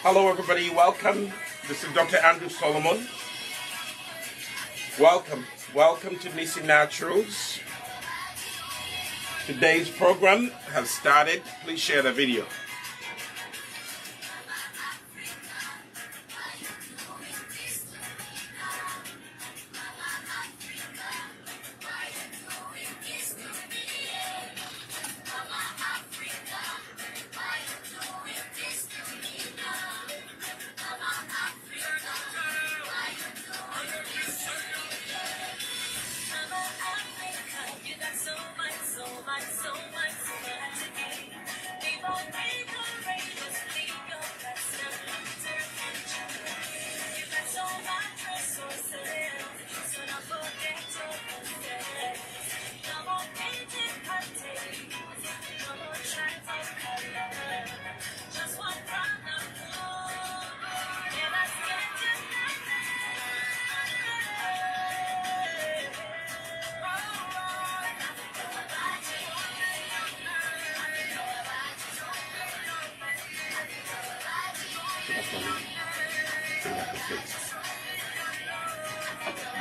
Hello everybody, welcome. This is Dr. Andrew Solomon. Welcome to Nissi Naturals. Today's program has started. Please share the video.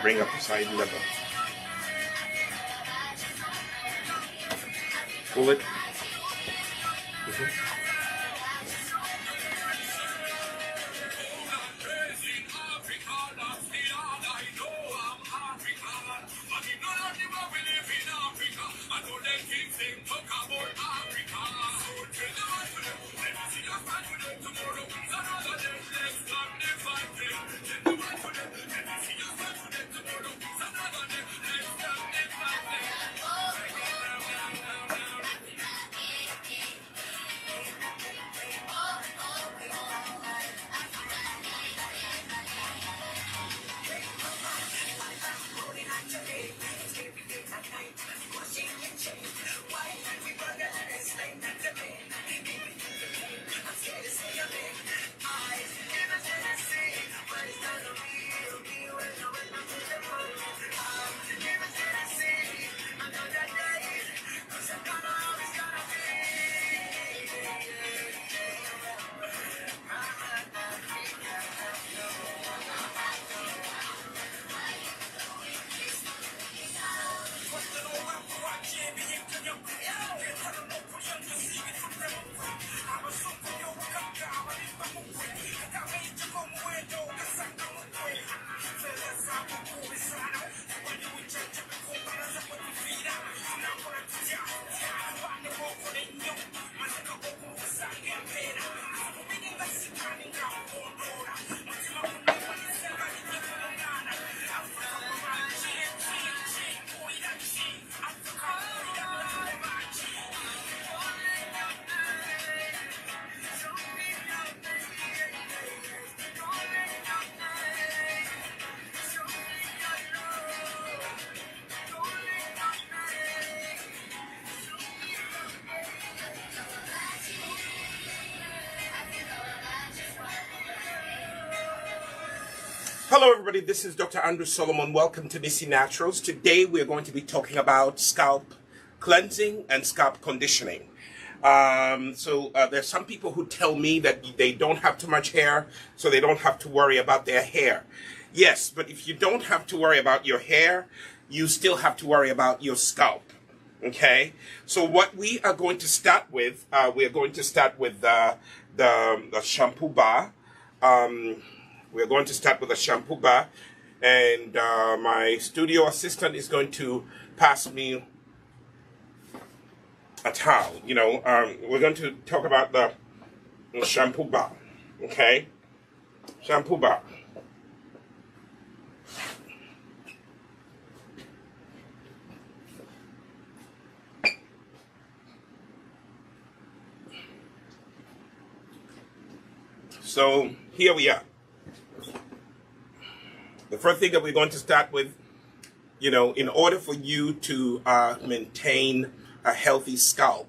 Bring up the side lever. Pull it. Hello everybody, this is Dr. Andrew Solomon. Welcome to Nissi Naturals. Today we're going to be talking about scalp cleansing and scalp conditioning. There's some people who tell me that they don't have too much hair, so they don't have to worry about their hair. Yes, but if you don't have to worry about your hair, you still have to worry about your scalp. Okay? So what we are going to start with, we're going to start with the shampoo bar. We're going to start with a shampoo bar, and my studio assistant is going to pass me a towel. We're going to talk about the shampoo bar, okay? Shampoo bar. So here we are. The first thing that we're going to start with, in order for you to maintain a healthy scalp,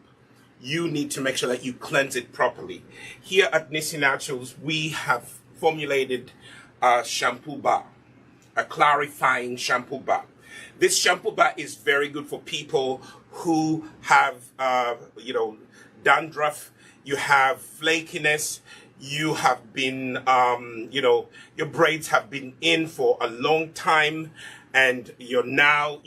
you need to make sure that you cleanse it properly. Here at Nissi Naturals, we have formulated a shampoo bar, a clarifying shampoo bar. This shampoo bar is very good for people who have, dandruff, you have flakiness, you have been, your braids have been in for a long time, and you're now,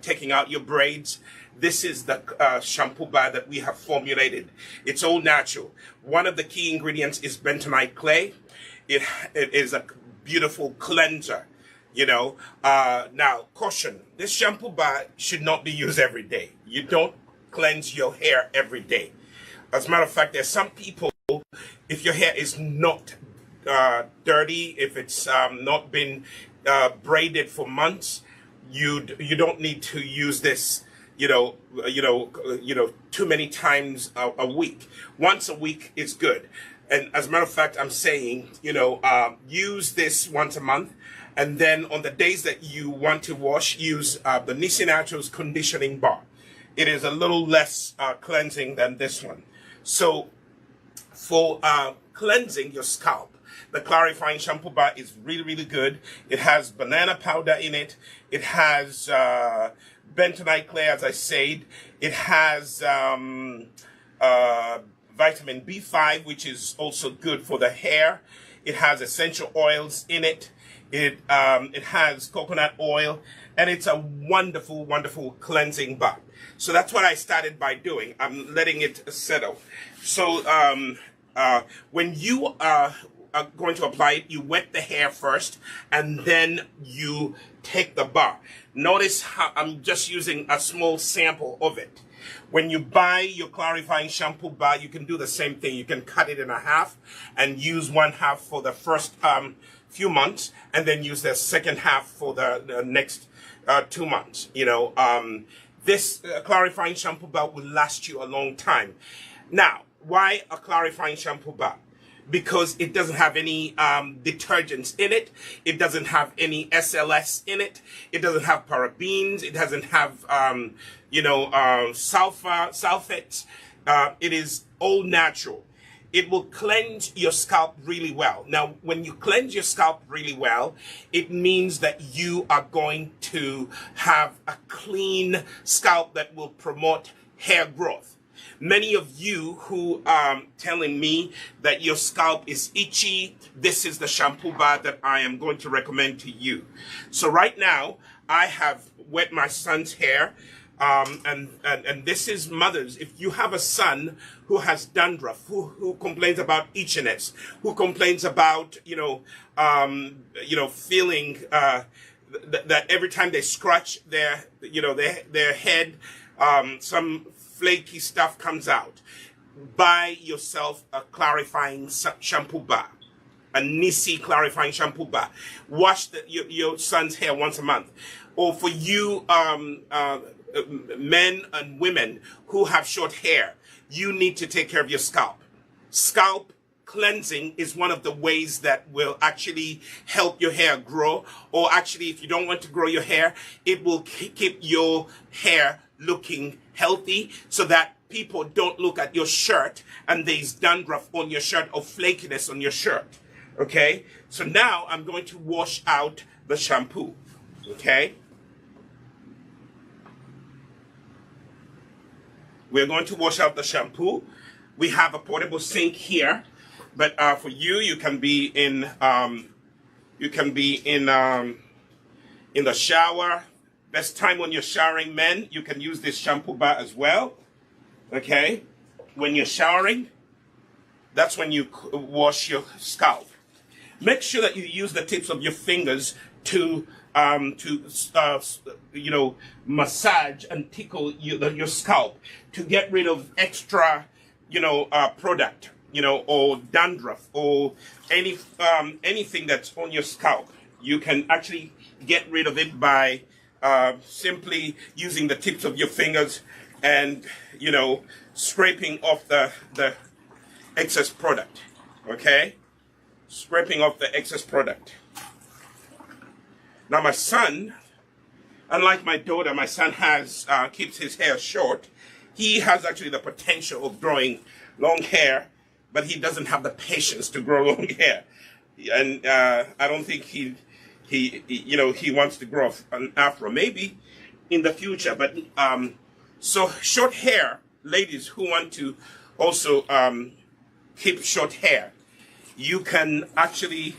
taking out your braids. This is the shampoo bar that we have formulated. It's all natural. One of the key ingredients is bentonite clay. It is a beautiful cleanser. Now, caution, this shampoo bar should not be used every day. You don't cleanse your hair every day. As a matter of fact, there's some people, if your hair is not dirty, if it's not been braided for months, you don't need to use this, too many times a week. Once a week is good. And as a matter of fact, I'm saying, use this once a month. And then on the days that you want to wash, use the Nissi Naturals conditioning bar. It is a little less cleansing than this one. So for cleansing your scalp, the clarifying shampoo bar is really, really good. It has banana powder in it. It has bentonite clay, as I said. It has vitamin B5, which is also good for the hair. It has essential oils in it. It has coconut oil, and it's a wonderful, wonderful cleansing bar. So that's what I started by doing. I'm letting it settle. So when you are going to apply it, you wet the hair first, and then you take the bar. Notice how I'm just using a small sample of it. When you buy your clarifying shampoo bar, you can do the same thing. You can cut it in half and use one half for the first few months, and then use the second half for the next 2 months. This clarifying shampoo bar will last you a long time. Now, why a clarifying shampoo bar? Because it doesn't have any detergents in it. It doesn't have any SLS in it. It doesn't have parabens. It doesn't have, sulfates. It is all natural. It will cleanse your scalp really well. Now, when you cleanse your scalp really well, it means that you are going to have a clean scalp that will promote hair growth. Many of you who are telling me that your scalp is itchy, this is the shampoo bar that I am going to recommend to you. So right now, I have wet my son's hair, and this is mothers. If you have a son who has dandruff, who complains about itchiness, who complains about, feeling that every time they scratch their head, some flaky stuff comes out, buy yourself a clarifying shampoo bar, a Nissi clarifying shampoo bar. Wash your son's hair once a month. Or for you men and women who have short hair, you need to take care of your scalp. Scalp cleansing is one of the ways that will actually help your hair grow. Or actually, if you don't want to grow your hair, it will keep your hair looking healthy, so that people don't look at your shirt and there's dandruff on your shirt or flakiness on your shirt. Okay, so now I'm going to wash out the shampoo. Okay, we're going to wash out the shampoo. We have a portable sink here, but for you, you can be in the shower. Best time when you're showering, men, you can use this shampoo bar as well. Okay, when you're showering, that's when you wash your scalp. Make sure that you use the tips of your fingers to massage and tickle your scalp to get rid of extra, product, or dandruff or anything that's on your scalp. You can actually get rid of it by simply using the tips of your fingers and, scraping off the excess product. Okay? Scraping off the excess product. Now my son, unlike my daughter, my son keeps his hair short. He has actually the potential of growing long hair, but he doesn't have the patience to grow long hair. And I don't think he wants to grow an afro. Maybe in the future, but so short hair, ladies who want to also keep short hair, you can actually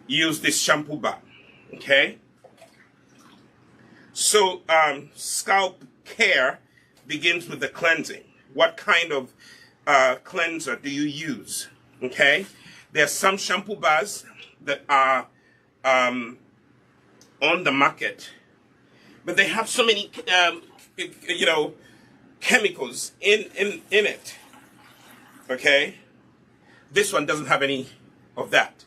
use this shampoo bar. Okay? So, scalp care begins with the cleansing. What kind of cleanser do you use? Okay? There are some shampoo bars that are on the market, but they have so many, chemicals in it. Okay? This one doesn't have any of that.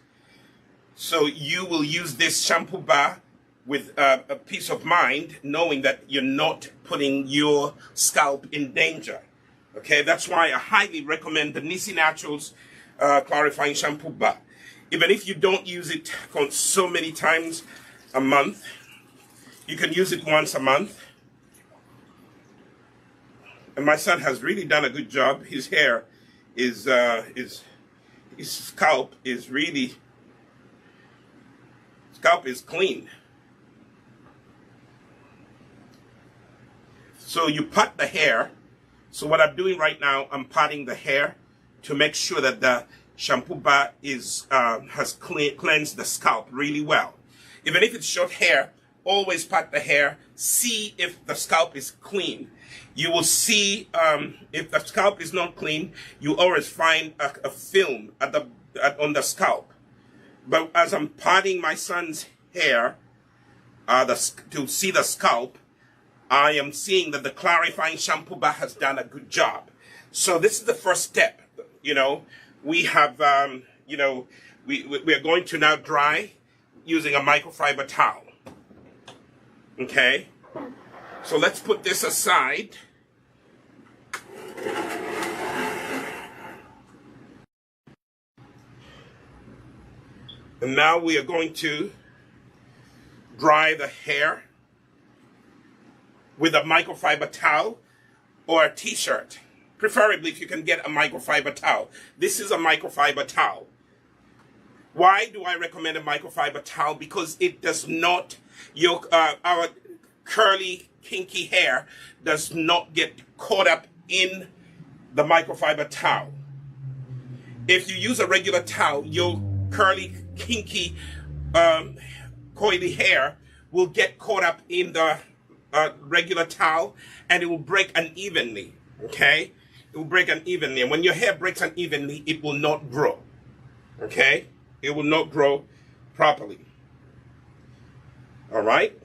So you will use this shampoo bar with a peace of mind, knowing that you're not putting your scalp in danger. Okay, that's why I highly recommend the Nissi Naturals Clarifying Shampoo Bar. Even if you don't use it so many times a month, you can use it once a month. And my son has really done a good job. His hair his scalp is clean. So you pat the hair. So what I'm doing right now, I'm patting the hair to make sure that the shampoo bar has cleansed the scalp really well. Even if it's short hair, always pat the hair. See if the scalp is clean. You will see if the scalp is not clean, you always find a film on the scalp. But as I'm patting my son's hair to see the scalp, I am seeing that the clarifying shampoo bar has done a good job. So this is the first step. We have, we are going to now dry using a microfiber towel. Okay. So let's put this aside. And now we are going to dry the hair with a microfiber towel or a t-shirt. Preferably if you can get a microfiber towel. This is a microfiber towel. Why do I recommend a microfiber towel? Because it does not, our curly, kinky hair does not get caught up in the microfiber towel. If you use a regular towel, your curly, kinky, coily hair will get caught up in the regular towel, and it will break unevenly. Okay, it will break unevenly, and when your hair breaks unevenly, it will not grow. Okay, it will not grow properly. All right.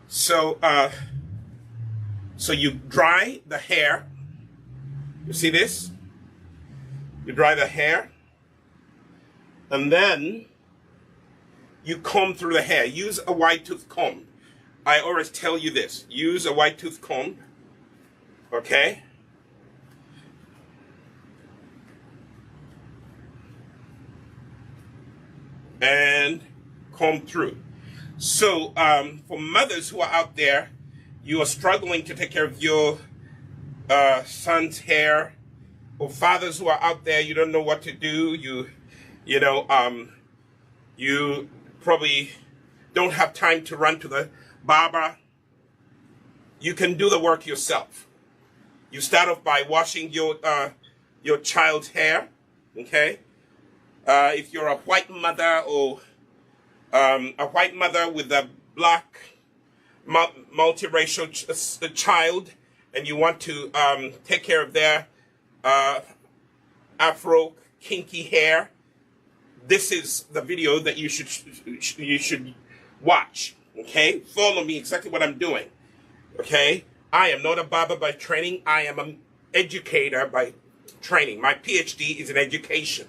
So, so you dry the hair. You see this? You dry the hair, and then you comb through the hair. Use a wide tooth comb. I always tell you this. Use a wide tooth comb. Okay? And comb through. So, for mothers who are out there, you are struggling to take care of your son's hair, or fathers who are out there, you don't know what to do. You probably don't have time to run to the barber. You can do the work yourself. You start off by washing your child's hair. Okay, if you're a white mother or a white mother with a black multiracial child, and you want to take care of their afro kinky hair, this is the video that you should watch. Okay, follow me exactly what I'm doing. Okay, I am not a barber by training. I am an educator by training. My PhD is in education.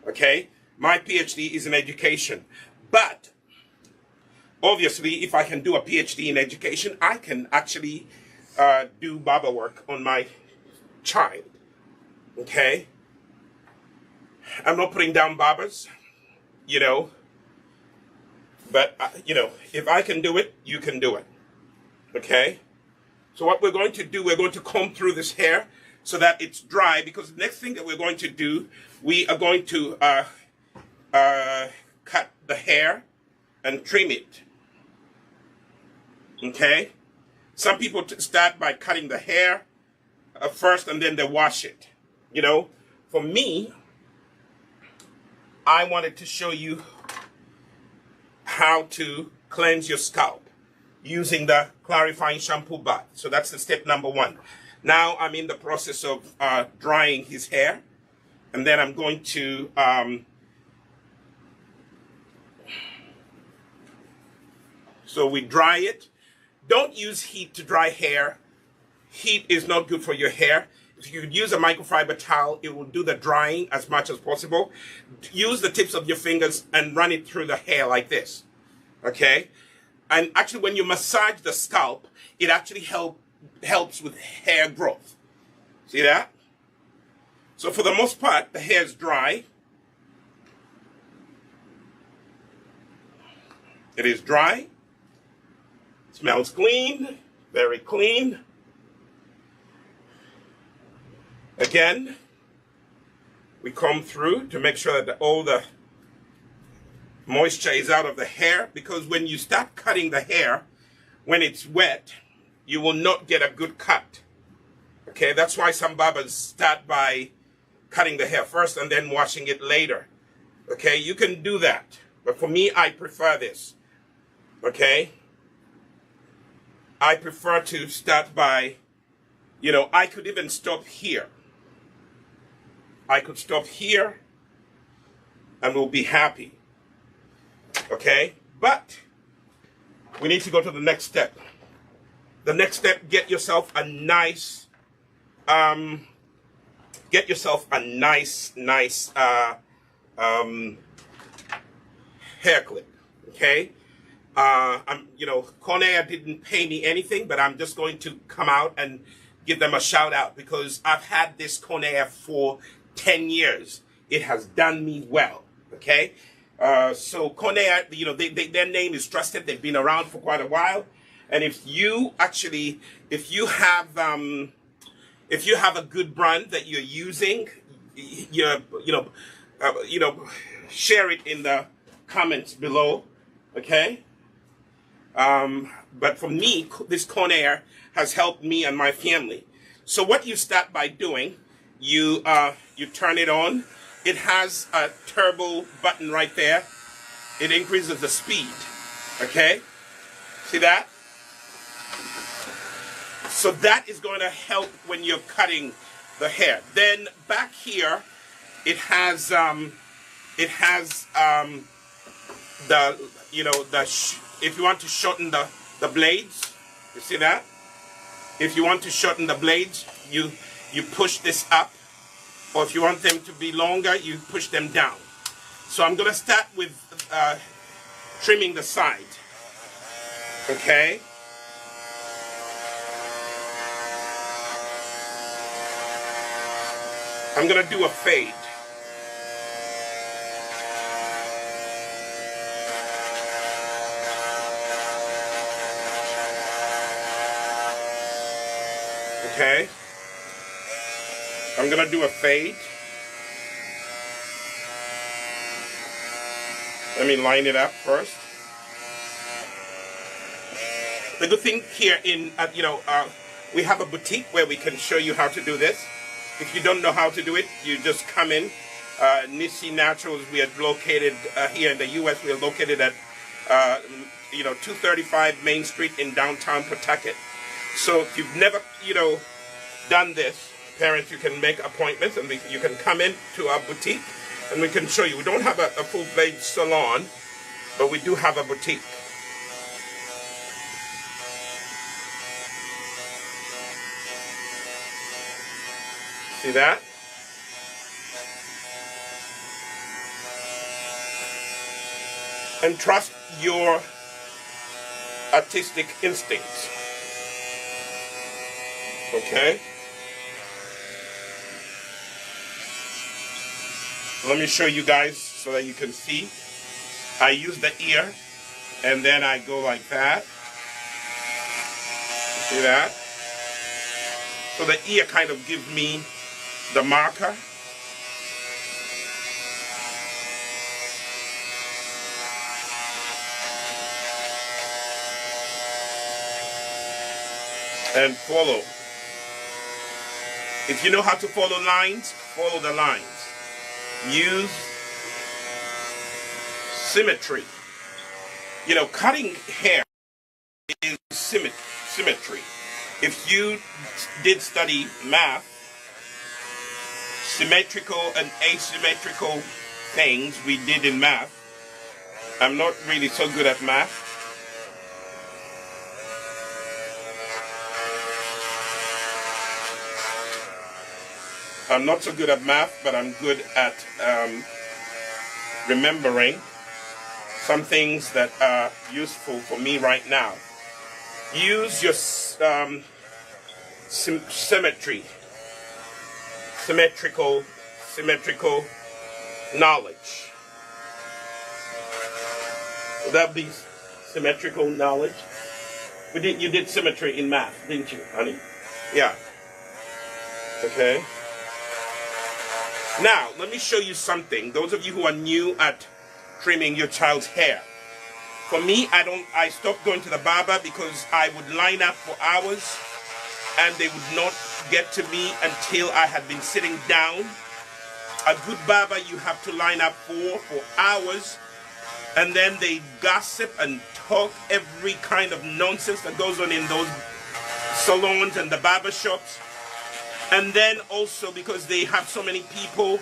Okay, my PhD is in education. But obviously, if I can do a PhD in education, I can actually do barber work on my child. Okay, I'm not putting down barbers, but if I can do it, you can do it. Okay, so what we're going to do, we're going to comb through this hair so that it's dry, because the next thing that we're going to do, we are going to cut the hair and trim it. Okay, Some people start by cutting the hair first and then they wash it. You know, for me, I wanted to show you how to cleanse your scalp using the clarifying shampoo bath. So that's the step number one. Now I'm in the process of drying his hair, and then I'm going to so we dry it. Don't use heat to dry hair. Heat is not good for your hair. If you could use a microfiber towel, it will do the drying as much as possible. Use the tips of your fingers and run it through the hair like this. Okay? And actually, when you massage the scalp, it actually helps with hair growth. See that? So for the most part, the hair is dry. It is dry. Smells clean. Very clean. Again, we comb through to make sure that all the moisture is out of the hair, because when you start cutting the hair, when it's wet, you will not get a good cut. Okay, that's why some barbers start by cutting the hair first and then washing it later. Okay, you can do that, but for me, I prefer this. Okay, I prefer to start by, you know, I could even stop here. I could stop here and we'll be happy. Okay? But we need to go to the next step. The next step, get yourself a nice hair clip. Okay? You know, Conair didn't pay me anything, but I'm just going to come out and give them a shout out because I've had this Conair for 10 years. It has done me well. Okay? So Conair, you know, their name is trusted. They've been around for quite a while. And if you have a good brand that you're using, share it in the comments below. Okay? But for me, this Conair has helped me and my family. So what you start by doing, you turn it on. It has a turbo button right there. It increases the speed. Okay? See that? So that is going to help when you're cutting the hair. Then back here, it has if you want to shorten the blades, you see that? If you want to shorten the blades, you push this up. Or if you want them to be longer, you push them down. So I'm going to start with trimming the side. Okay? I'm going to do a fade. Okay? I'm going to do a fade. Let me line it up first. The good thing here we have a boutique where we can show you how to do this. If you don't know how to do it, you just come in. Nissi Naturals, we are located here in the U.S. We are located at 235 Main Street in downtown Pawtucket. So if you've never, done this, parents, you can make appointments and you can come in to our boutique and we can show you. We don't have a full-fledged salon, but we do have a boutique. See that? And trust your artistic instincts. Okay? Let me show you guys so that you can see. I use the ear and then I go like that. See that? So the ear kind of gives me the marker. and follow. If you know how to follow lines, follow the lines. Use symmetry. You know, cutting hair is symmetry. If you did study math, symmetrical and asymmetrical things we did in math. I'm not really so good at math. I'm not so good at math, but I'm good at remembering some things that are useful for me right now. Use your symmetrical knowledge. Would that be symmetrical knowledge? You did symmetry in math, didn't you, honey? Yeah. Okay. Now, let me show you something. Those of you who are new at trimming your child's hair. For me, I stopped going to the barber because I would line up for hours and they would not get to me until I had been sitting down. A good barber you have to line up for hours, and then they gossip and talk every kind of nonsense that goes on in those salons and the barber shops. And then also because they have so many people,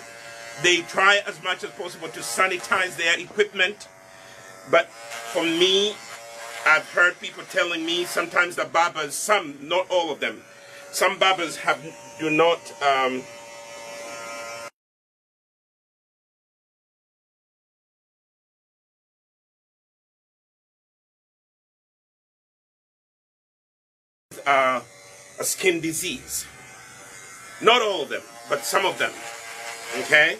they try as much as possible to sanitize their equipment. But for me, I've heard people telling me sometimes the barbers, some, not all of them, some barbers do not a skin disease. Not all of them, but some of them. Okay?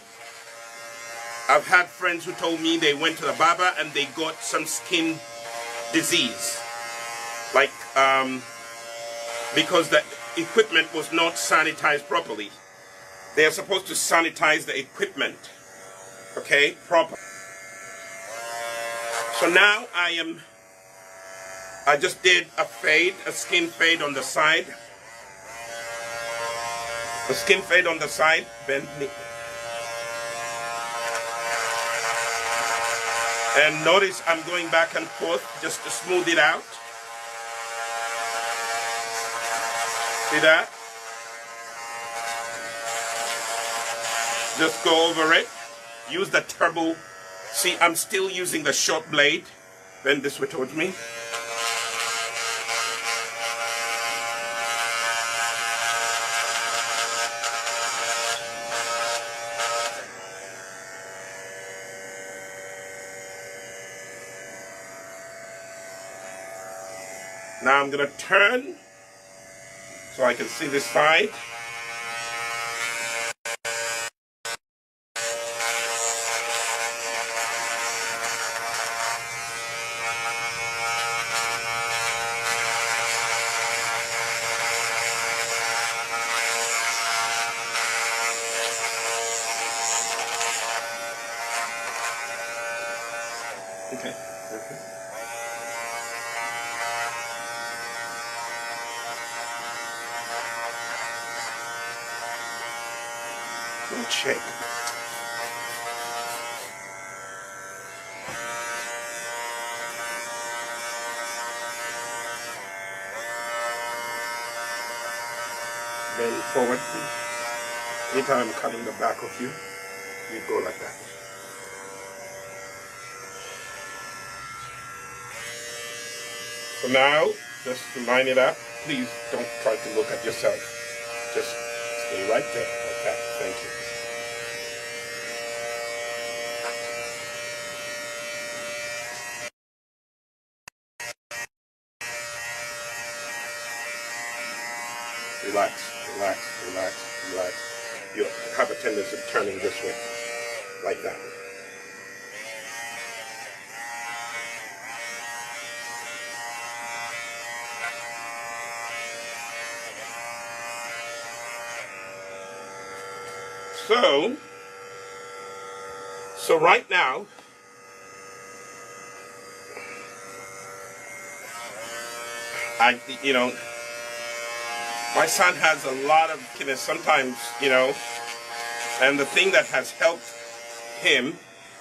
I've had friends who told me they went to the barber and they got some skin disease. Like, because the equipment was not sanitized properly. They are supposed to sanitize the equipment, okay, proper. So now I just did a skin fade on the side. A skin fade on the side, bend knee. And notice I'm going back and forth just to smooth it out. See that? Just go over it. Use the turbo. See, I'm still using the short blade. Bend this way towards me. Now I'm going to turn so I can see this side. Okay. Check. Bend forward, please. Anytime I'm cutting the back of you, you go like that. So now, just to line it up, please don't try to look at yourself. Just stay right there. Okay, thank you. Relax, relax, relax, relax. You have a tendency of turning this way, like that. So right now, My son has a lot of, sometimes, and the thing that has helped him,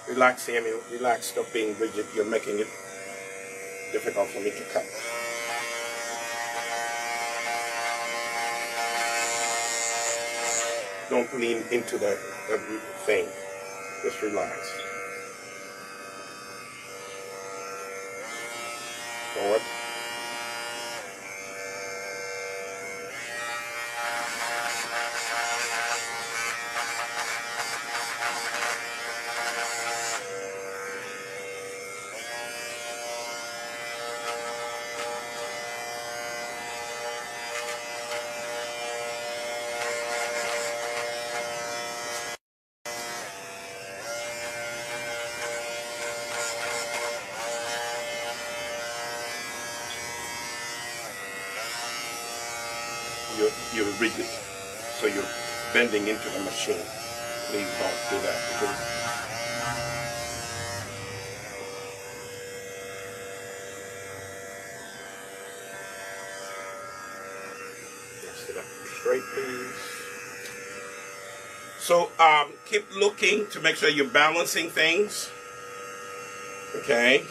relax, Samuel, relax, stop being rigid. You're making it difficult for me to cut. Don't lean into the thing. Just relax. Forward. You're rigid, so you're bending into the machine. Please don't do that, because sit up straight, please. So keep looking to make sure you're balancing things. Okay.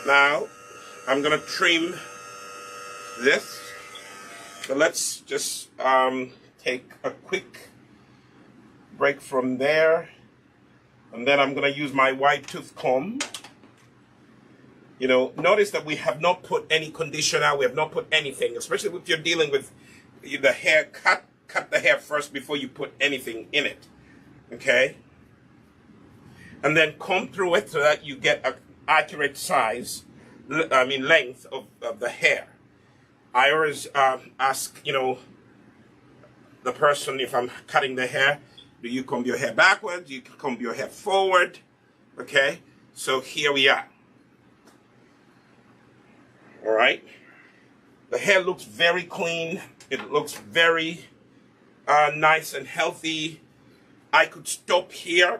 Now I'm gonna trim this. So let's just take a quick break from there, and then I'm going to use my wide tooth comb. Notice that we have not put any conditioner, we have not put anything, especially if you're dealing with the hair. Cut the hair first before you put anything in it, okay? And then comb through it so that you get an accurate size, length of the hair. I always ask, the person, if I'm cutting the hair, do you comb your hair backwards? Do you comb your hair forward? Okay, so here we are. All right. The hair looks very clean. It looks very nice and healthy. I could stop here,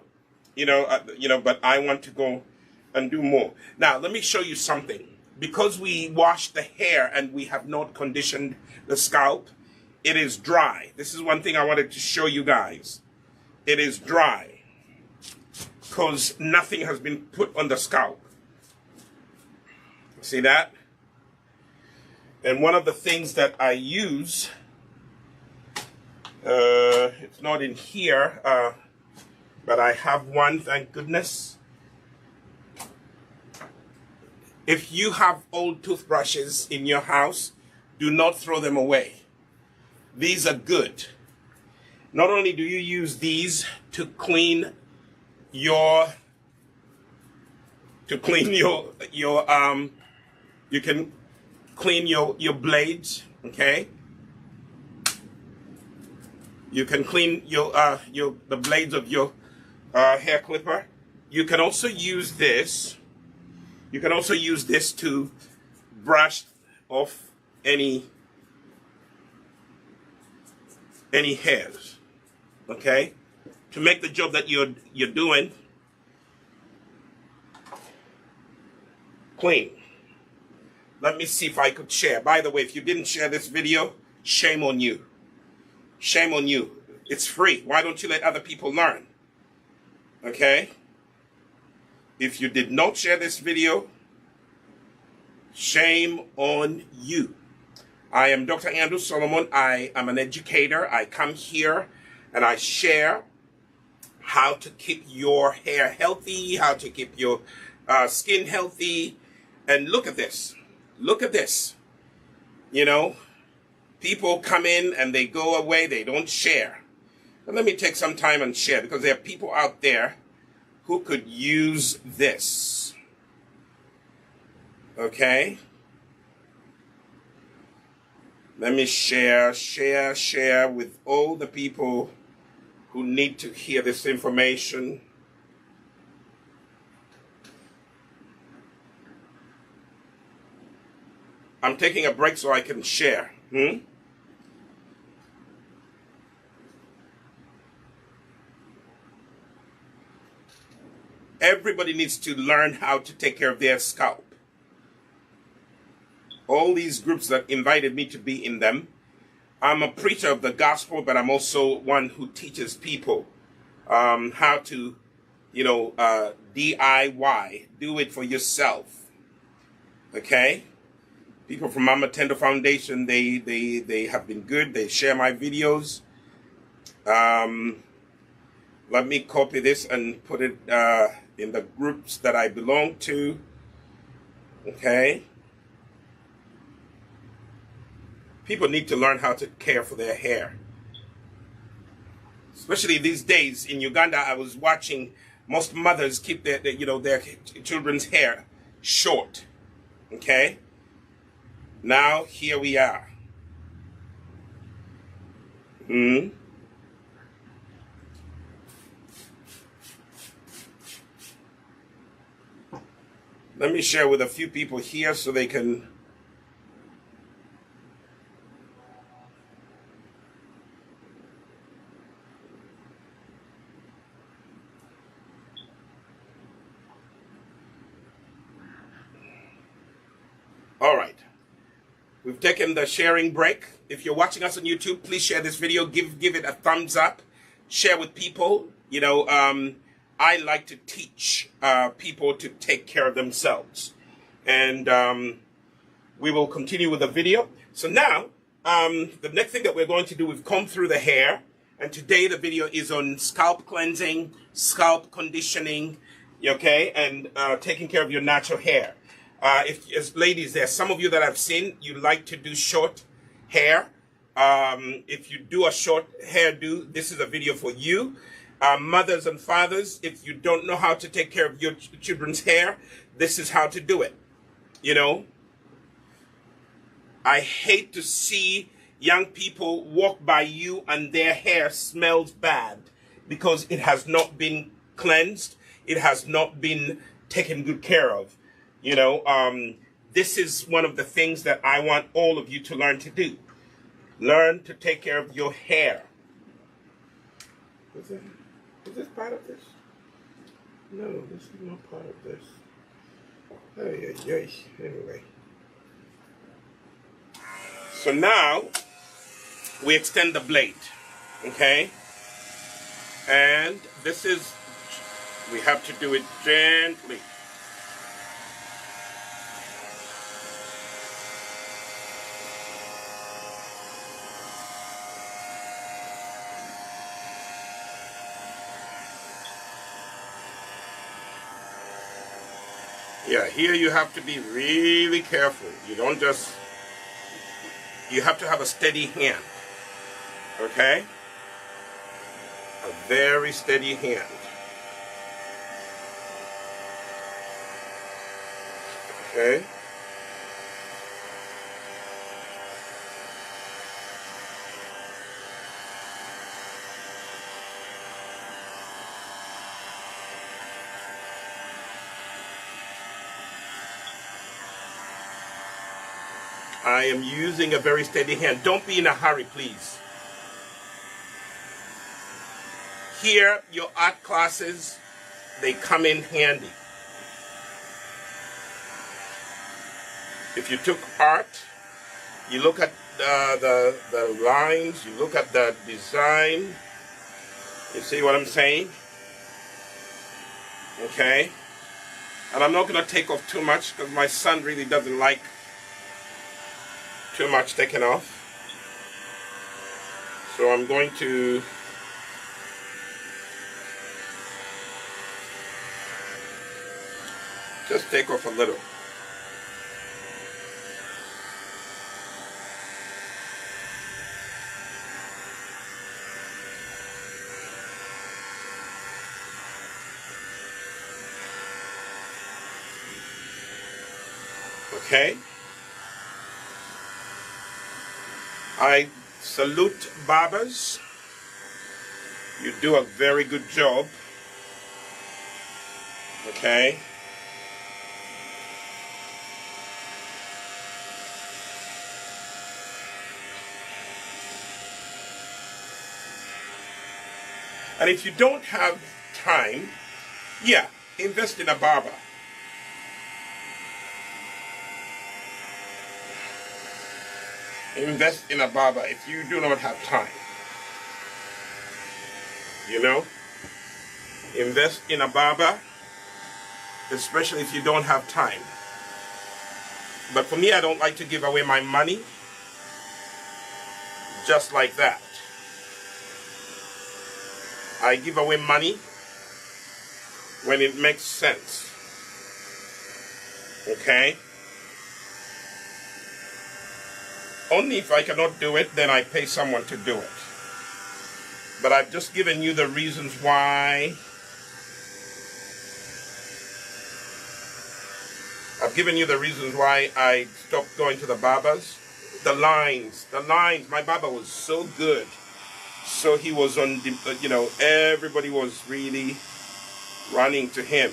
but I want to go and do more. Now, let me show you something. Because we washed the hair and we have not conditioned the scalp, it is dry. This is one thing I wanted to show you guys. It is dry because nothing has been put on the scalp. See that? And one of the things that I use, it's not in here, but I have one, thank goodness. If you have old toothbrushes in your house, do not throw them away. These are good. Not only do you use these to clean your you can clean your blades, okay? You can clean the blades of your hair clipper. You can also use this. You can also use this to brush off any hairs, okay? To make the job that you're doing clean. Let me see if I could share. By the way, if you didn't share this video, shame on you. Shame on you. It's free. Why don't you let other people learn? Okay? If you did not share this video, shame on you. I am Dr. Andrew Solomon. I am an educator. I come here and I share how to keep your hair healthy, how to keep your skin healthy. And look at this. Look at this. People come in and they go away. They don't share. But let me take some time and share, because there are people out there who could use this. Okay? Let me share with all the people who need to hear this information. I'm taking a break so I can share. Everybody needs to learn how to take care of their scalp. all these groups that invited me to be in them. I'm a preacher of the gospel, but I'm also one who teaches people how to, DIY, do it for yourself. Okay? People from Mama Tender Foundation, they have been good. They share my videos. Let me copy this and put it in the groups that I belong to. Okay? People need to learn how to care for their hair. Especially these days in Uganda, I was watching most mothers keep their children's hair short. Okay? Now, here we are. Let me share with a few people here so they can... All right. We've taken the sharing break. If you're watching us on YouTube, please share this video. Give it a thumbs up. Share with people. I like to teach people to take care of themselves. And we will continue with the video. So now, the next thing that we're going to do, we've combed through the hair. And today the video is on scalp cleansing, scalp conditioning, okay, and taking care of your natural hair. As ladies, there are some of you that I've seen, you like to do short hair. If you do a short hairdo, this is a video for you. Mothers and fathers, if you don't know how to take care of your children's hair, this is how to do it. I hate to see young people walk by you and their hair smells bad because it has not been cleansed. It has not been taken good care of. This is one of the things that I want all of you to learn to do. Learn to take care of your hair. Is this part of this? No, this is not part of this. Anyway. So now, we extend the blade. Okay? And this is, we have to do it gently. Yeah, here you have to be really careful. You don't just, you have to have a steady hand, okay? A very steady hand. Okay? I am using a very steady hand. Don't be in a hurry, please. Here, your art classes, they come in handy. If you took art, you look at the lines, you look at the design. You see what I'm saying? Okay? And I'm not going to take off too much because my son really doesn't like too much taken off. So I'm going to just take off a little. Okay? I salute barbers. You do a very good job. Okay? And if you don't have time, yeah, invest in a barber. Invest in a barber if you do not have time. You know? Invest in a barber, especially if you don't have time. But for me, I don't like to give away my money just like that. I give away money when it makes sense. Okay? Only if I cannot do it, then I pay someone to do it. But I've just given you the reasons why. I've given you the reasons why I stopped going to the barbers. The lines. My barber was so good. So he was on the, you know, everybody was really running to him.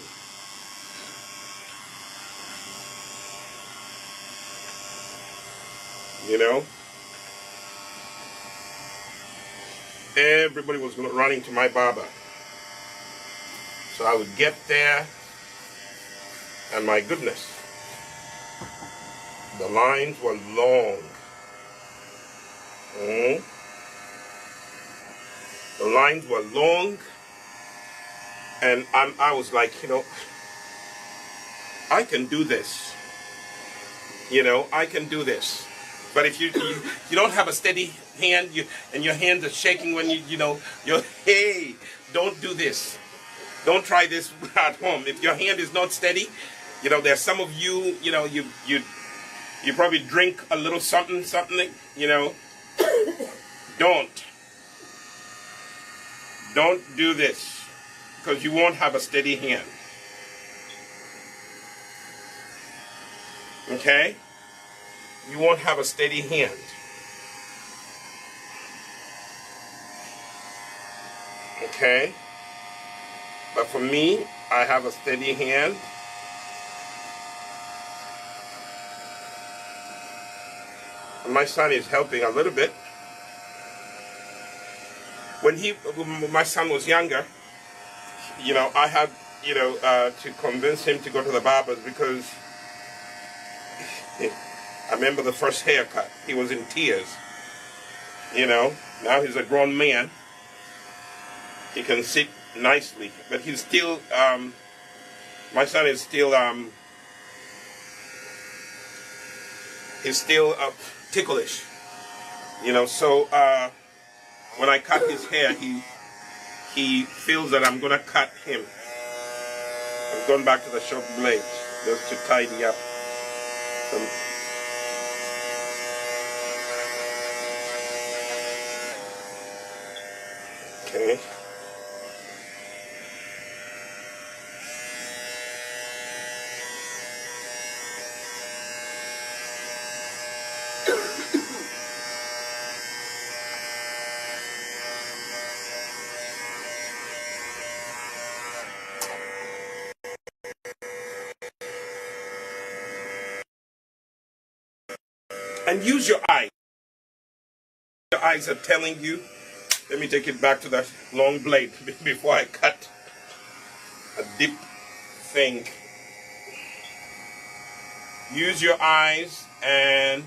You know? Everybody was running to my barber. So I would get there, and my goodness, the lines were long. The lines were long, and I was like, you know, I can do this. You know, I can do this. But if you don't have a steady hand, and your hands are shaking when you're hey, don't do this. Don't try this at home. If your hand is not steady, you know, there's some of you, you know, you probably drink a little something, you know. Don't do this, because you won't have a steady hand. Okay? You won't have a steady hand. Okay? But for me, I have a steady hand. And my son is helping a little bit. When my son was younger, you know, I had, you know, to convince him to go to the barbers, because I remember the first haircut. He was in tears. You know, now he's a grown man. He can sit nicely, but he's still, my son is still, ticklish. You know, so when I cut his hair, he feels that I'm gonna cut him. I'm going back to the short blades just to tidy up some. Okay. And use your eyes. Your eyes are telling you. Let me take it back to that long blade before I cut a deep thing. Use your eyes, and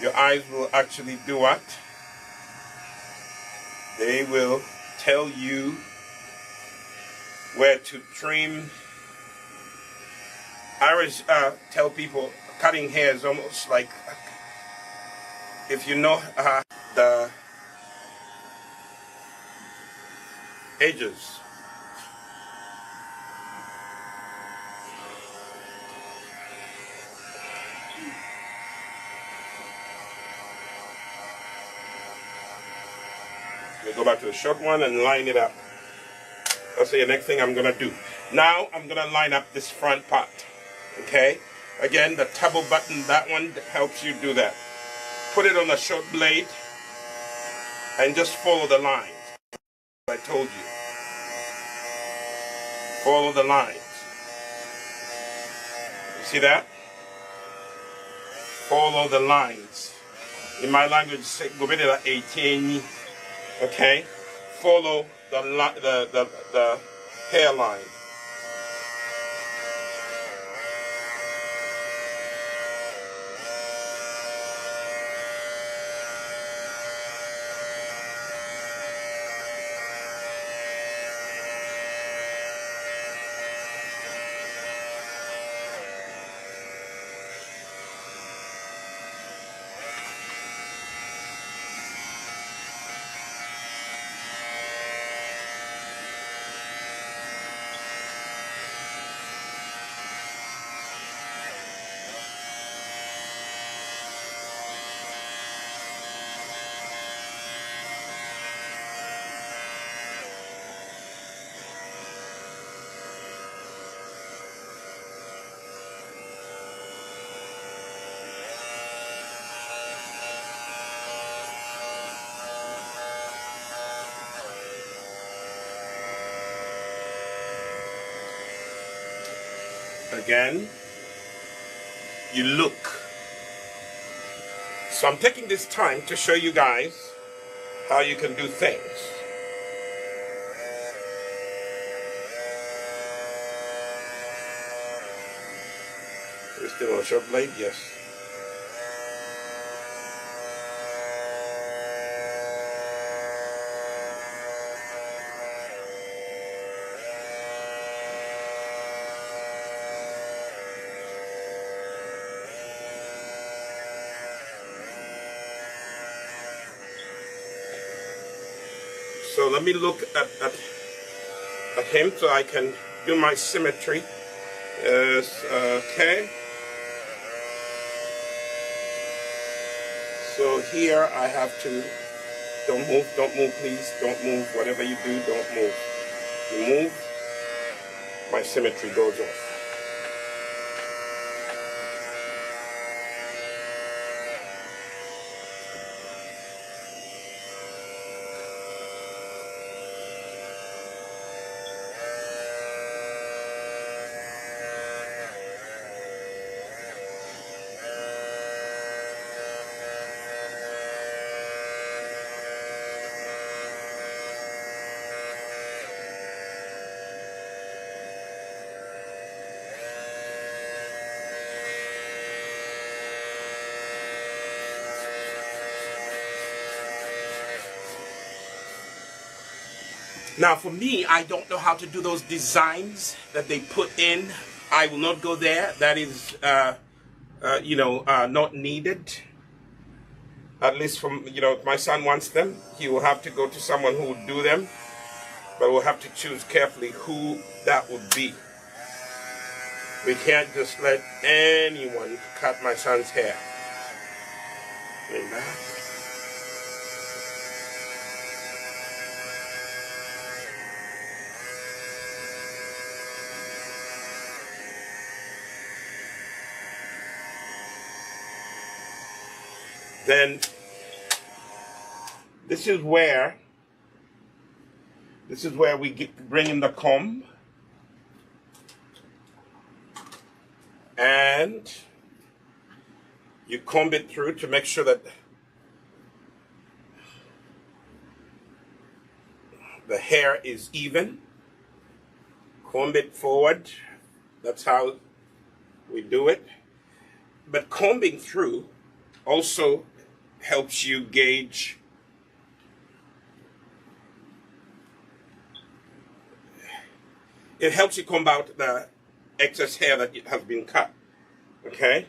your eyes will actually do what? They will tell you where to trim. I always tell people cutting hair is almost like, if you know the edges. We go back to the short one and line it up. That's the next thing I'm going to do. Now I'm going to line up this front part. Okay? Again, the table button, that one helps you do that. Put it on the short blade and just follow the lines. I told you. Follow the lines. You see that? Follow the lines. In my language, say go bit of 18. Okay? Follow the hairline. Again, you look. So I'm taking this time to show you guys how you can do things. We're still on a short blade? Yes. So let me look at him so I can do my symmetry. Yes, okay. So here I have to, don't move please, don't move. Whatever you do, don't move. You move, my symmetry goes off. Now for me, I don't know how to do those designs that they put in. I will not go there. That is, not needed. At least from, if my son wants them, he will have to go to someone who would do them. But we'll have to choose carefully who that would be. We can't just let anyone cut my son's hair. Like that. Then this is where we bring in the comb, and you comb it through to make sure that the hair is even. Comb it forward. That's how we do it. But combing through also helps you gauge it helps you comb out the excess hair that has been cut. Okay?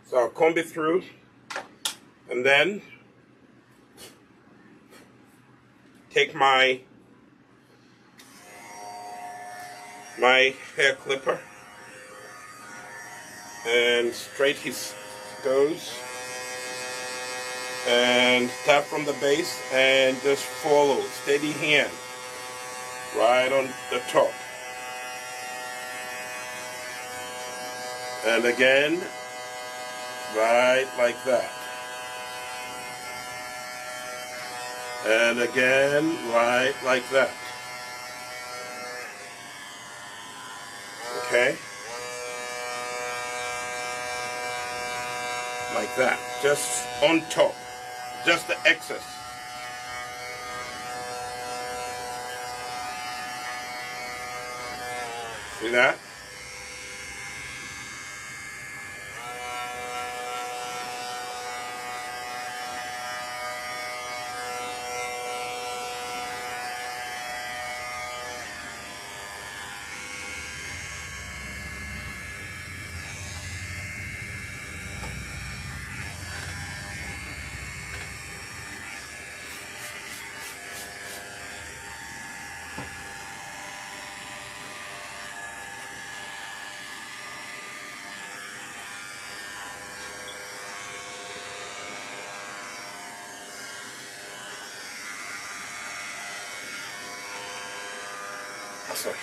So I'll comb it through, and then take my hair clipper and straight his goes, and tap from the base and just follow, steady hand, right on the top. And again, right like that. And again, right like that. Okay? Like that. Just on top. Just the excess. See that? Sorry.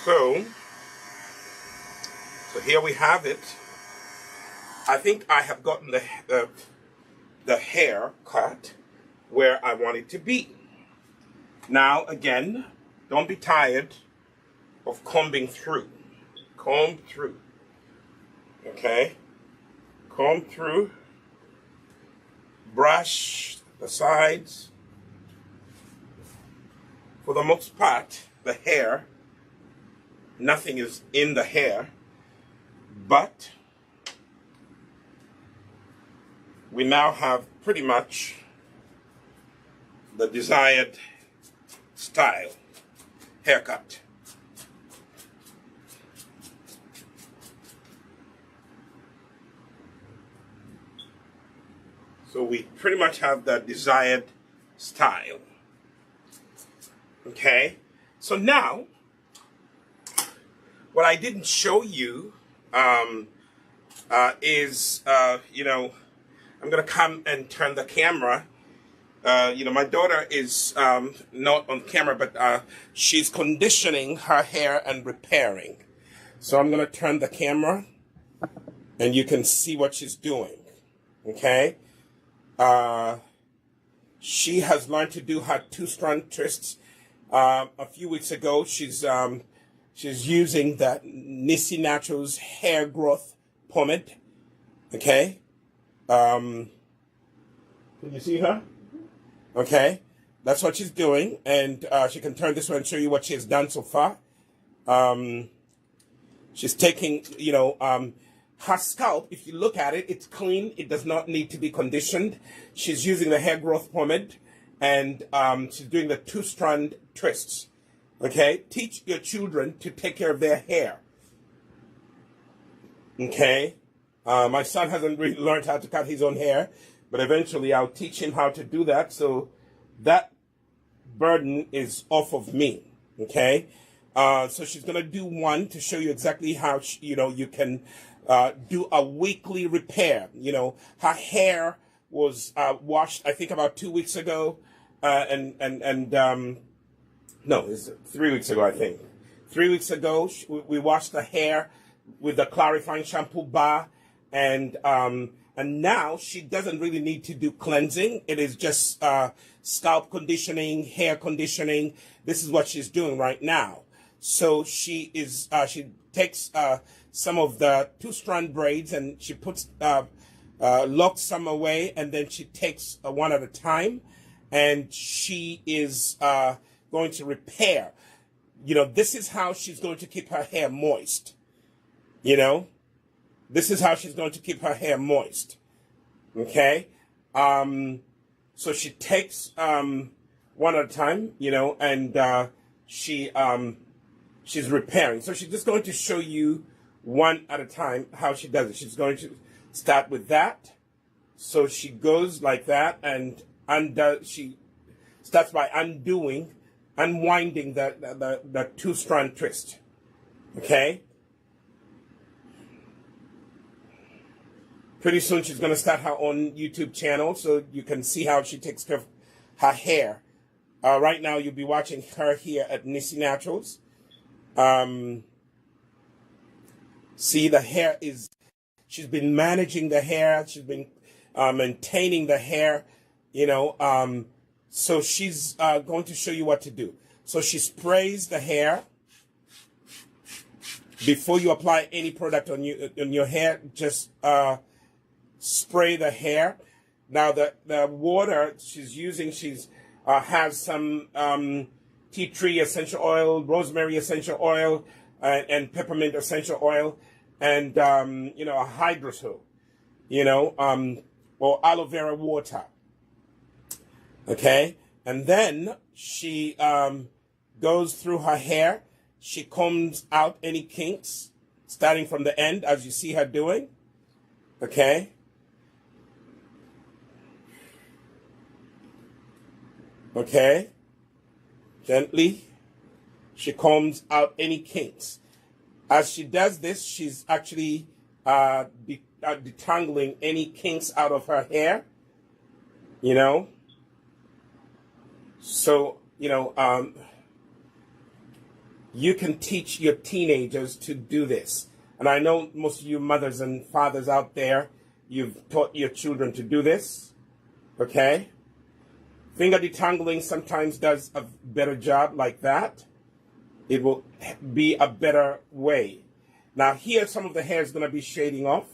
So here we have it. I think I have gotten the hair cut where I want it to be. Now, again, don't be tired of combing through. Comb through. Okay? Comb through. Brush the sides. For the most part, the hair, nothing is in the hair, but we now have pretty much the desired style haircut. So we pretty much have the desired style. Okay, so now what I didn't show you is, you know, I'm going to come and turn the camera. You know, my daughter is not on camera, but she's conditioning her hair and repairing. So I'm going to turn the camera and you can see what she's doing. Okay? She has learned to do her two-strand twists. A few weeks ago, she's using the Nissi Naturals hair growth pomade. Okay? Can you see her? Okay, that's what she's doing, and she can turn this one and show you what she has done so far. She's taking, you know, her scalp, if you look at it, it's clean. It does not need to be conditioned. She's using the hair growth pomade, and she's doing the two-strand twists. Okay, teach your children to take care of their hair. Okay, my son hasn't really learned how to cut his own hair, but eventually I'll teach him how to do that. So that burden is off of me. Okay, so she's gonna do one to show you exactly how you know you can do a weekly repair. You know, her hair was washed, I think, about 2 weeks ago, no, it's 3 weeks ago, I think. 3 weeks ago, we washed the hair with the clarifying shampoo bar, and now she doesn't really need to do cleansing. It is just scalp conditioning, hair conditioning. This is what she's doing right now. So she takes some of the two-strand braids and she puts locks some away, and then she takes one at a time, and she is going to repair. You know, this is how she's going to keep her hair moist. You know, this is how she's going to keep her hair moist. Okay? So she takes one at a time, you know, and she's repairing. So she's just going to show you one at a time how she does it. She's going to start with that. So she goes like that, and she starts by unwinding the two-strand twist. Okay? Pretty soon she's going to start her own YouTube channel, so you can see how she takes care of her hair. Right now you'll be watching her here at Nissi Naturals. See, the hair is, she's been managing the hair, she's been maintaining the hair, you know, so she's going to show you what to do. So she sprays the hair. Before you apply any product on your hair, just spray the hair. Now the water she's using, has some tea tree essential oil, rosemary essential oil, and peppermint essential oil, and you know, a hydrosol, you know, or aloe vera water. Okay, and then she goes through her hair. She combs out any kinks, starting from the end, as you see her doing. Okay. Okay. Gently, she combs out any kinks. As she does this, she's actually detangling any kinks out of her hair, you know. So, you know, you can teach your teenagers to do this. And I know most of you mothers and fathers out there, you've taught your children to do this, okay? Finger detangling sometimes does a better job like that. It will be a better way. Now here, some of the hair is going to be shading off,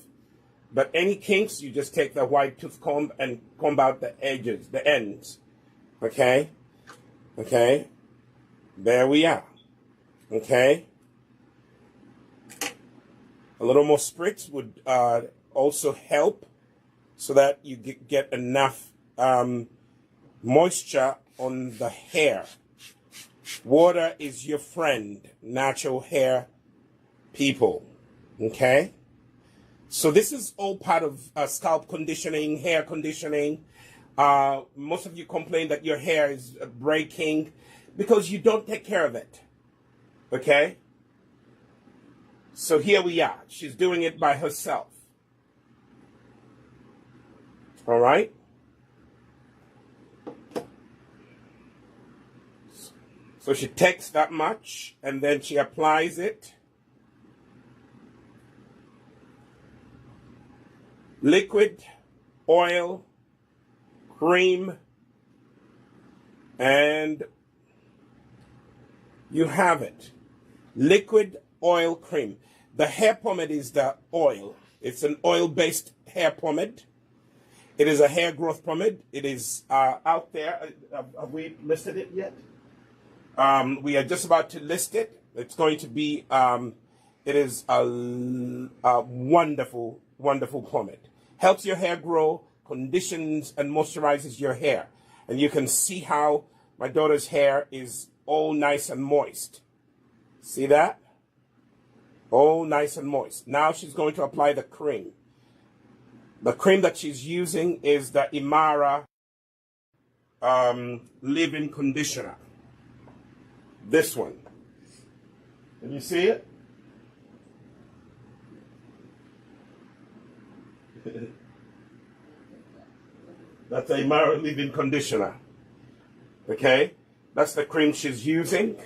but any kinks, you just take the white tooth comb and comb out the edges, the ends, okay? Okay, there we are, okay? A little more spritz would also help so that you get enough moisture on the hair. Water is your friend, natural hair people, okay? So this is all part of scalp conditioning, hair conditioning. Most of you complain that your hair is breaking because you don't take care of it, okay? So here we are. She's doing it by herself. All right? So she takes that much and then she applies it. Liquid, oil, cream, and you have it. Liquid, oil, cream. The hair pomade is the oil. It's an oil-based hair pomade. It is a hair growth pomade. It is out there. Have we listed it yet? We are just about to list it. It's going to be, it is a wonderful, wonderful pomade. Helps your hair grow, conditions and moisturizes your hair. And you can see how my daughter's hair is all nice and moist. See that? All nice and moist. Now she's going to apply the cream. The cream that she's using is the Imara leave-in conditioner. This one. Can you see it? That's a Imara leave-in conditioner. Okay? That's the cream she's using.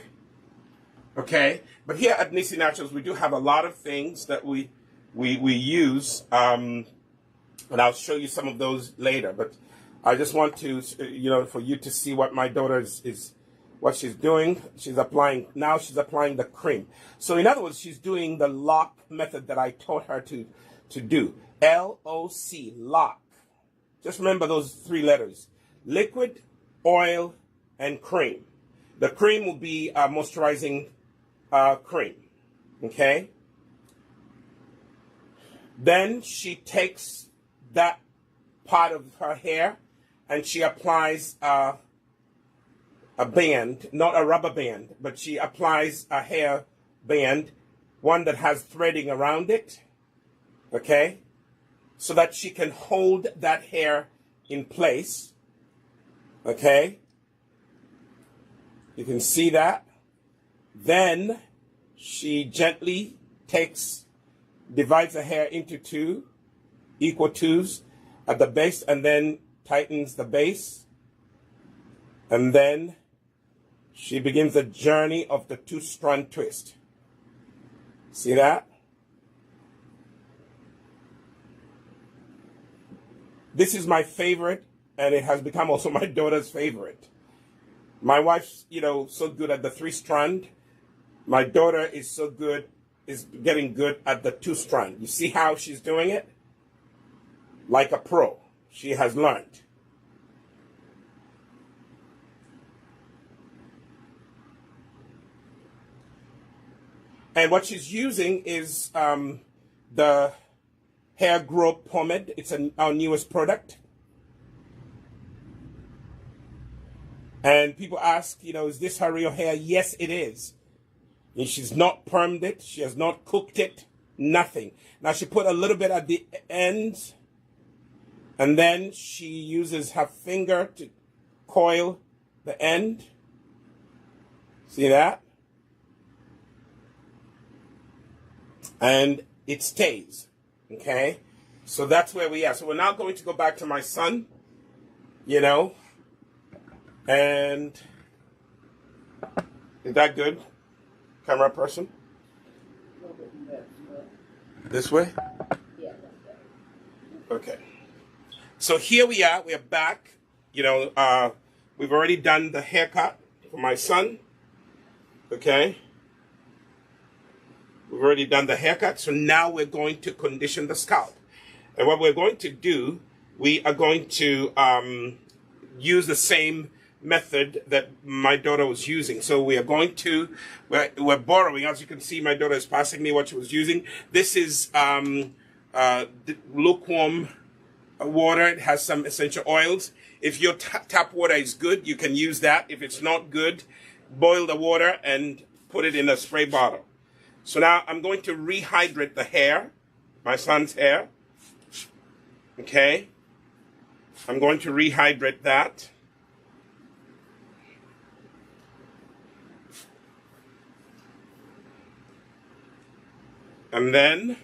Okay? But here at Nissi Naturals, we do have a lot of things that we use. And I'll show you some of those later. But I just want to, for you to see what my daughter is what she's doing. She's applying the cream. So in other words, she's doing the lock method that I taught her to do. L-O-C, lock. Just remember those three letters. Liquid, oil, and cream. The cream will be moisturizing cream. Okay? Then she takes that part of her hair and she applies a band, not a rubber band, but she applies a hair band, one that has threading around it, okay, so that she can hold that hair in place, okay? You can see that. Then she gently divides the hair into two, equal twos at the base, and then tightens the base. And then she begins the journey of the two-strand twist. See that? This is my favorite, and it has become also my daughter's favorite. My wife's, so good at the three-strand. My daughter is getting good at the two-strand. You see how she's doing it? Like a pro. She has learned. And what she's using is the Hair Grow Pomade. It's our newest product. And people ask, is this her real hair? Yes, it is. And she's not permed it. She has not cooked it. Nothing. Now, she put a little bit at the ends. And then she uses her finger to coil the end. See that? And it stays. Okay? So that's where we are. So we're now going to go back to my son. And is that good? camera person? This way? Yeah. Okay. So here we are back. You know, we've already done the haircut for my son. Okay. We've already done the haircut. So now we're going to condition the scalp. And what we're going to do, we are going to use the same method that my daughter was using. So we are going to, we're borrowing, as you can see, my daughter is passing me what she was using. This is lukewarm water. It has some essential oils. If your tap water is good, you can use that. If it's not good, boil the water and put it in a spray bottle. So now I'm going to rehydrate the hair, my son's hair. Okay. I'm going to rehydrate that. And then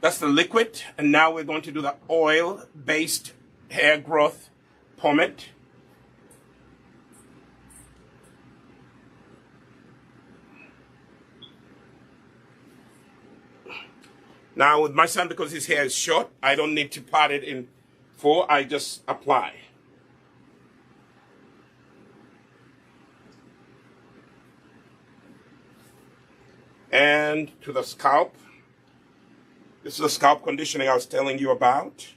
that's the liquid. And now we're going to do the oil-based hair growth pomade. Now with my son, because his hair is short, I don't need to part it in four. I just apply. And to the scalp. This is the scalp conditioning I was telling you about.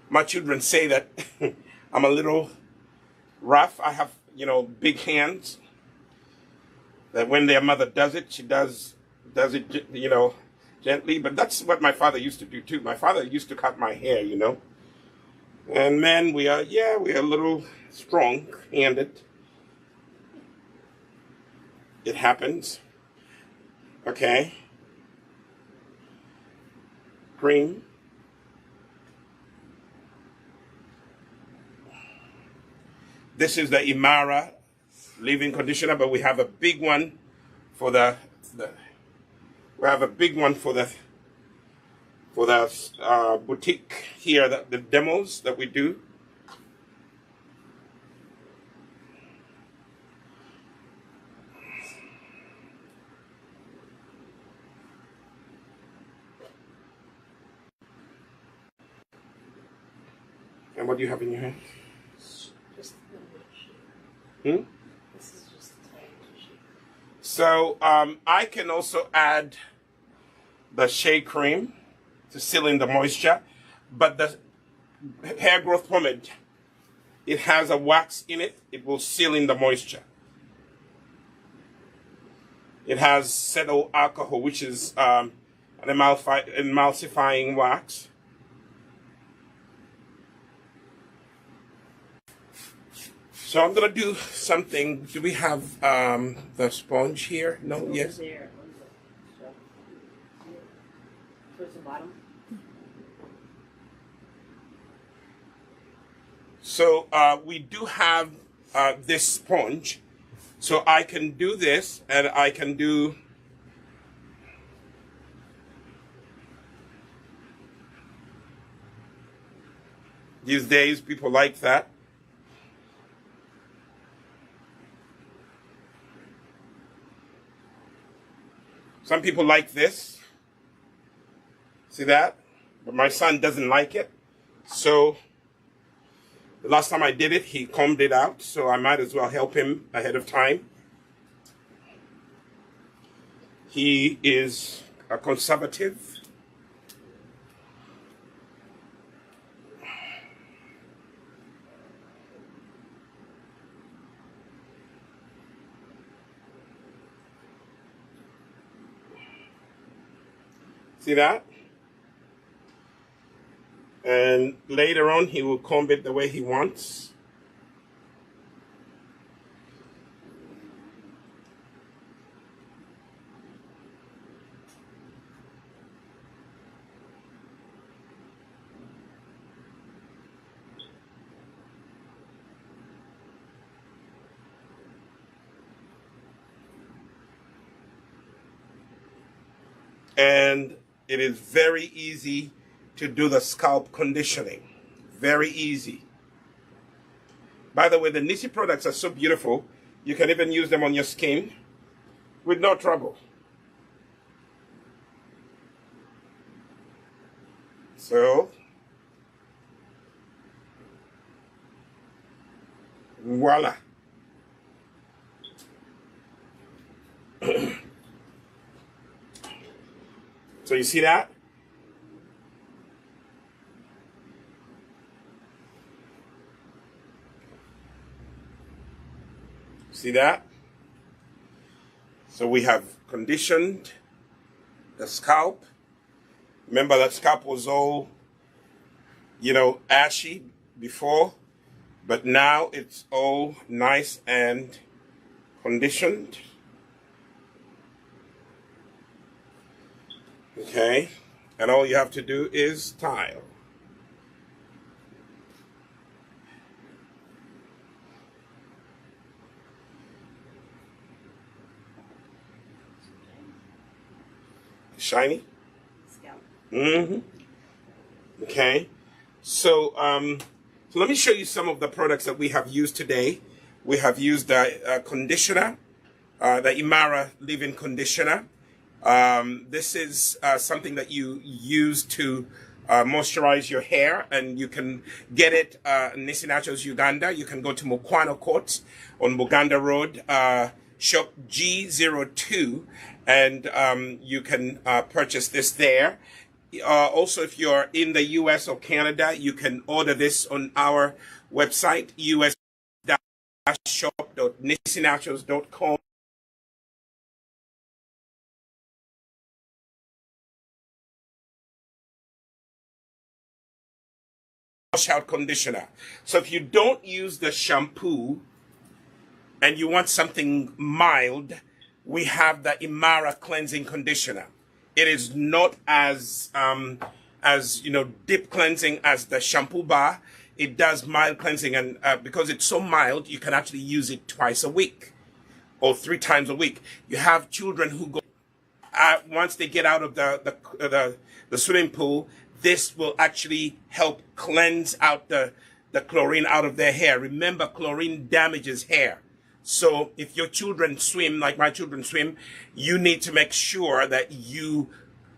My children say that I'm a little rough. I have, you know, big hands. That when their mother does it, she does it, you know, gently. But that's what my father used to do too. My father used to cut my hair, you know. And men, we are a little strong-handed. It happens. Okay. Cream. This is the Imara leave-in conditioner, but we have a big one for the boutique here, the demos that we do. And what do you have in your hand? Just Hmm? This is just a tiny tissue. So I can also add the shea cream to seal in the moisture, but the hair growth pomade, it has a wax in it. It will seal in the moisture. It has cetyl alcohol, which is an emulsifying wax. So I'm going to do something. Do we have the sponge here? No? Yes? There. Towards the bottom. So we do have this sponge. So I can do this, and I can do these days people like that. Some people like this. See that? But my son doesn't like it. So the last time I did it, he combed it out. So I might as well help him ahead of time. He is a conservative. See that? And later on, he will comb it the way he wants. And it is very easy to do the scalp conditioning. Very easy. By the way, the Nissi products are so beautiful. You can even use them on your skin with no trouble. So, voila. So you see that? See that? So we have conditioned the scalp. Remember that scalp was all, ashy before, but now it's all nice and conditioned. Okay, and all you have to do is style. Shiny? Scalp. Mm-hmm. Okay. So, so let me show you some of the products that we have used today. We have used the conditioner, the Imara leave-in conditioner. This is something that you use to moisturize your hair, and you can get it Nissi Naturals Uganda. You can go to Mukwano Court on Buganda Road, shop G02, and you can purchase this there. Also, if you're in the US or Canada, you can order this on our website, us-shop.nissinaturals.com. Wash out conditioner. So if you don't use the shampoo and you want something mild, we have the Imara cleansing conditioner. It is not as deep cleansing as the shampoo bar. It does mild cleansing, and because it's so mild, you can actually use it twice a week or 3 times a week. You have children who go once they get out of the swimming pool. This will actually help cleanse out the chlorine out of their hair. Remember, chlorine damages hair. So if your children swim, like my children swim, you need to make sure that you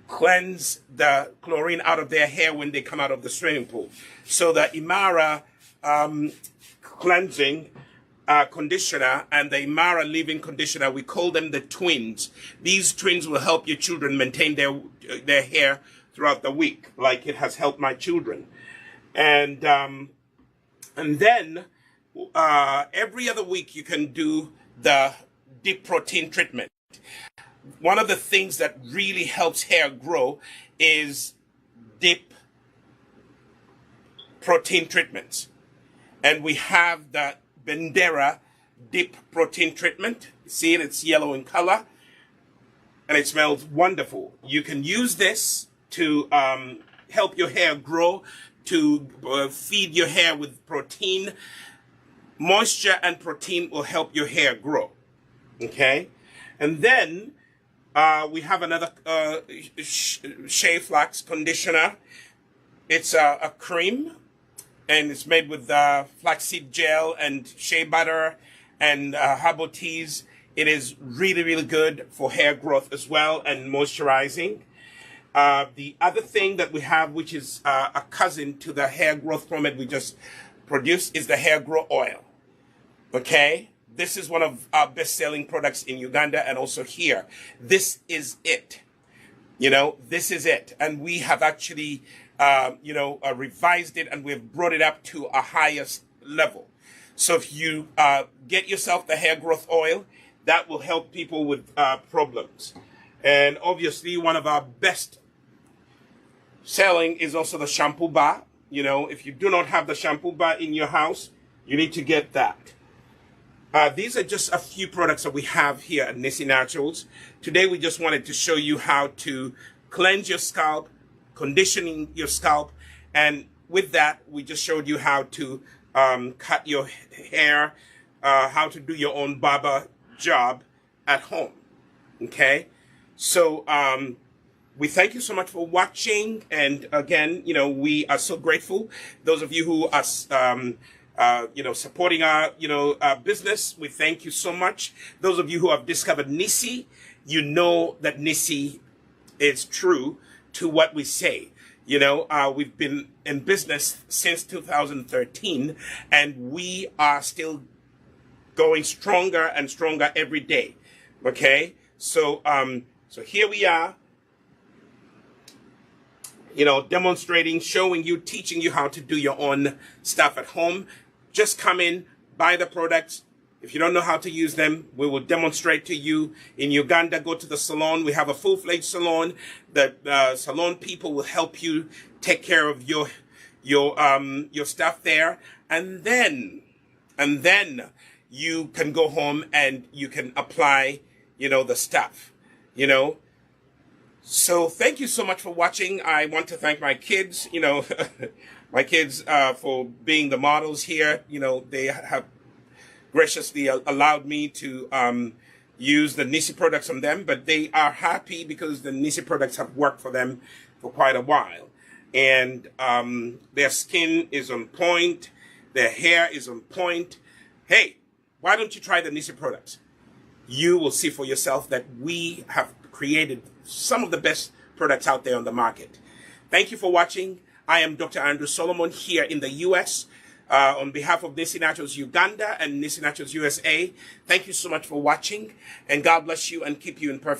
cleanse the chlorine out of their hair when they come out of the swimming pool. So the Imara cleansing conditioner and the Imara leave-in conditioner, we call them the twins. These twins will help your children maintain their hair throughout the week, like it has helped my children. And then every other week you can do the deep protein treatment. One of the things that really helps hair grow is deep protein treatments. And we have the Bendera deep protein treatment. See it? It's yellow in color. And it smells wonderful. You can use this to help your hair grow, to feed your hair with protein. Moisture and protein will help your hair grow. Okay? And then we have another shea flax conditioner. It's a cream, and it's made with flaxseed gel and shea butter and herbal teas. It is really, really good for hair growth as well and moisturizing. The other thing that we have, which is a cousin to the hair growth pomade we just produced, is the hair grow oil. Okay? This is one of our best-selling products in Uganda and also here. This is it. This is it. And we have actually, revised it, and we've brought it up to a highest level. So if you get yourself the hair growth oil, that will help people with problems. And obviously, one of our best selling is also the shampoo bar. If you do not have the shampoo bar in your house, you need to get that. These are just a few products that we have here at Nissi Naturals. Today, we just wanted to show you how to cleanse your scalp, conditioning your scalp, and with that, we just showed you how to cut your hair, how to do your own barber job at home. Okay? So, we thank you so much for watching, and again, we are so grateful. Those of you who are supporting our, business. We thank you so much. Those of you who have discovered Nissi, you know that Nissi is true to what we say. We've been in business since 2013, and we are still going stronger and stronger every day. Okay, so here we are, demonstrating, showing you, teaching you how to do your own stuff at home. Just come in, buy the products. If you don't know how to use them, we will demonstrate to you. In Uganda, go to the salon. We have a full-fledged salon. The salon people will help you take care of your stuff there, and then you can go home and you can apply, the stuff, So thank you so much for watching. I want to thank my kids, my kids for being the models here. They have graciously allowed me to use the Nissi products from them, but they are happy because the Nissi products have worked for them for quite a while. And their skin is on point, their hair is on point. Hey, why don't you try the Nissi products? You will see for yourself that we have created some of the best products out there on the market. Thank you for watching. I am Dr. Andrew Solomon here in the U.S. On behalf of Nissi Naturals Uganda and Nissi Naturals USA. Thank you so much for watching, and God bless you and keep you in perfect